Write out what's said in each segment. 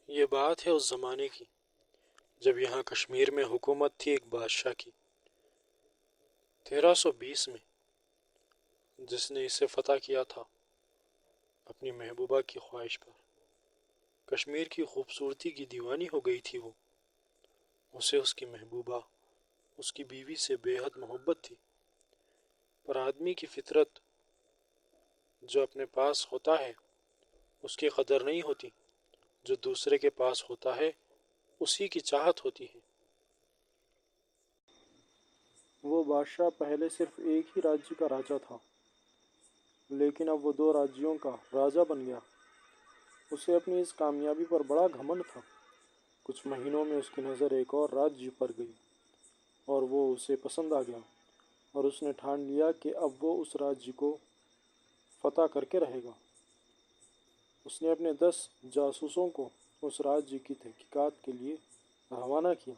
یہ بات ہے اس زمانے کی جب یہاں کشمیر میں حکومت تھی ایک بادشاہ کی 1320 میں، جس نے اسے فتح کیا تھا اپنی محبوبہ کی خواہش پر۔ کشمیر کی خوبصورتی کی دیوانی ہو گئی تھی وہ۔ اسے اس کی محبوبہ، اس کی بیوی سے بے حد محبت تھی، پر آدمی کی فطرت جو اپنے پاس ہوتا ہے اس کی قدر نہیں ہوتی، جو دوسرے کے پاس ہوتا ہے اسی کی چاہت ہوتی ہے۔ وہ بادشاہ پہلے صرف ایک ہی راجیہ کا راجا تھا، لیکن اب وہ 2 راجیوں کا راجا بن گیا۔ اسے اپنی اس کامیابی پر بڑا گھمنڈ تھا۔ کچھ مہینوں میں اس کی نظر ایک اور راجیہ پر گئی اور وہ اسے پسند آ گیا، اور اس نے ٹھان لیا کہ اب وہ اس راجیہ کو فتح کر کے رہے گا۔ اس نے اپنے 10 جاسوسوں کو اس راجیہ کی تحقیقات کے لیے روانہ کیا۔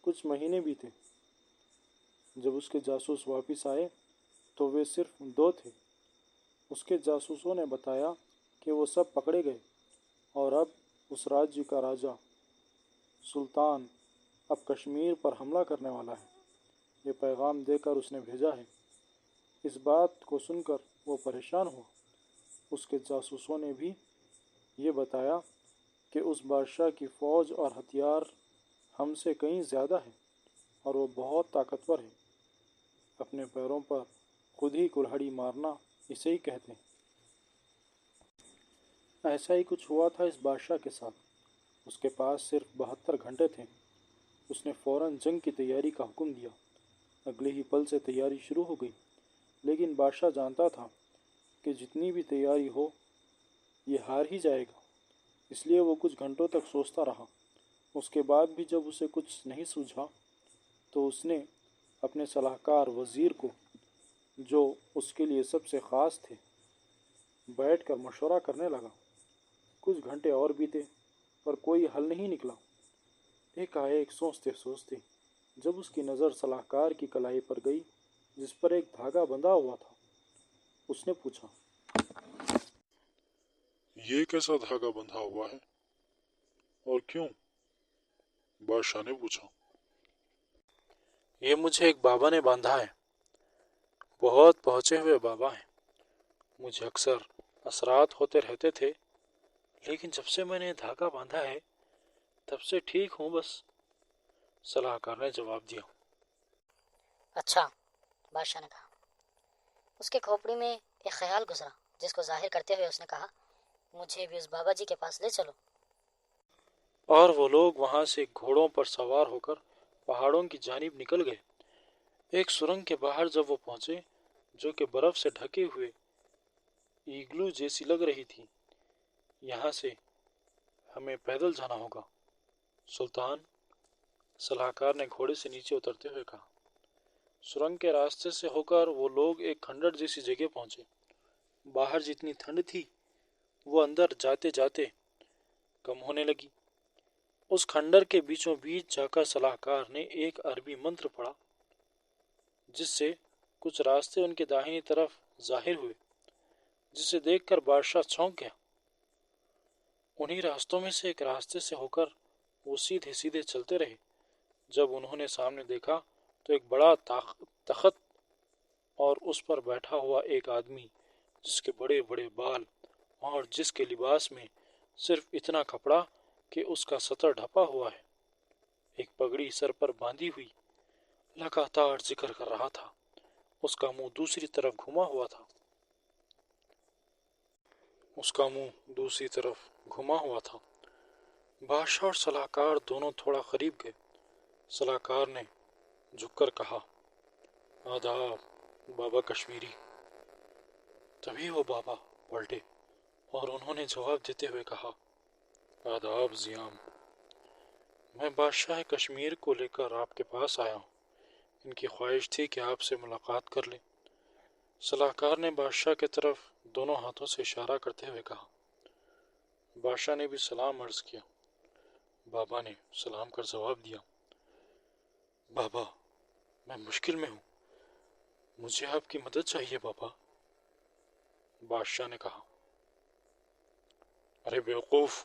کچھ مہینے بیتے۔ جب اس کے جاسوس واپس آئے تو وہ صرف 2 تھے۔ اس کے جاسوسوں نے بتایا کہ وہ سب پکڑے گئے اور اب اس راجیہ کا راجا سلطان اب کشمیر پر حملہ کرنے والا ہے۔ یہ پیغام دے کر اس نے بھیجا ہے۔ اس بات کو سن کر وہ پریشان ہوا۔ اس کے جاسوسوں نے بھی یہ بتایا کہ اس بادشاہ کی فوج اور ہتھیار ہم سے کہیں زیادہ ہے اور وہ بہت طاقتور ہے۔ اپنے پیروں پر خود ہی کلہڑی مارنا اسے ہی کہتے ہیں۔ ایسا ہی کچھ ہوا تھا اس بادشاہ کے ساتھ۔ اس کے پاس صرف 72 گھنٹے تھے۔ اس نے فوراً جنگ کی تیاری کا حکم دیا۔ اگلے ہی پل سے تیاری شروع ہو گئی، لیکن بادشاہ جانتا تھا کہ جتنی بھی تیاری ہو یہ ہار ہی جائے گا، اس لیے وہ کچھ گھنٹوں تک سوچتا رہا۔ اس کے بعد بھی جب اسے کچھ نہیں سوجھا تو اس نے اپنے صلاح کار وزیر کو، جو اس کے لیے سب سے خاص تھے، بیٹھ کر مشورہ کرنے لگا۔ کچھ گھنٹے اور بیتے پر کوئی حل نہیں نکلا۔ ایک سوچتے سوچتے جب اس کی نظر صلاح کار کی کلائی پر گئی جس پر ایک دھاگا بندھا ہوا تھا، اس نے پوچھا، یہ کیسا دھاگا بندھا ہوا ہے اور کیوں؟ بادشاہ نے پوچھا۔ یہ مجھے ایک بابا نے باندھا ہے، بہت پہنچے ہوئے بابا ہیں۔ مجھے اکثر اثرات ہوتے رہتے تھے، لیکن جب سے میں نے دھاگا باندھا ہے تب سے ٹھیک ہوں بس، صلاح کار نے جواب دیا۔ اچھا، بادشاہ نے کہا۔ اس کے کھوپڑی میں ایک خیال گزرا جس کو ظاہر کرتے ہوئے اس نے کہا، مجھے بھی اس بابا جی کے پاس لے چلو۔ اور وہ لوگ وہاں سے گھوڑوں پر سوار ہو کر پہاڑوں کی جانب نکل گئے۔ ایک سرنگ کے باہر جب وہ پہنچے جو کہ برف سے ڈھکے ہوئے ایگلو جیسی لگ رہی تھی، یہاں سے ہمیں پیدل جانا ہوگا سلطان، صلاح کار نے گھوڑے سے نیچے اترتے ہوئے کہا۔ سرنگ کے راستے سے ہو کر وہ لوگ ایک کھنڈر جیسی جگہ پہنچے۔ باہر جتنی ٹھنڈ تھی وہ اندر جاتے جاتے کم ہونے لگی۔ اس کھنڈر کے بیچوں بیچ جا کر صلاح کار نے ایک عربی منتر پڑھا، جس سے کچھ راستے ان کے داہنی طرف ظاہر ہوئے، جسے دیکھ کر بادشاہ چونک گیا۔ انہی راستوں میں سے ایک راستے سے ہو کر وہ سیدھے سیدھے چلتے رہے۔ جب انہوں نے سامنے دیکھا تو ایک بڑا تخت اور اس پر بیٹھا ہوا ایک آدمی جس کے بڑے بڑے بال اور جس کے لباس میں صرف اتنا کپڑا کہ اس کا سطر ڈھپا ہوا ہے، ایک پگڑی سر پر باندھی ہوئی، لگاتار ذکر کر رہا تھا۔ اس کا منہ دوسری طرف گھما ہوا تھا۔ بادشاہ اور صلاح کار دونوں تھوڑا قریب گئے۔ صلاح کار نے جھک کر کہا، آداب بابا کشمیری۔ تبھی وہ بابا پلٹے اور انہوں نے جواب دیتے ہوئے کہا، آداب زیام، میں بادشاہ کشمیر کو لے کر آپ کے پاس آیا ہوں۔ ان کی خواہش تھی کہ آپ سے ملاقات کر لیں۔ صلاح کار نے بادشاہ کی طرف دونوں ہاتھوں سے اشارہ کرتے ہوئے کہا۔ بادشاہ نے بھی سلام عرض کیا۔ بابا نے سلام کر جواب دیا، بابا میں مشکل میں ہوں، مجھے آپ کی مدد چاہیے بابا۔ بادشاہ نے کہا، ارے بیوقوف،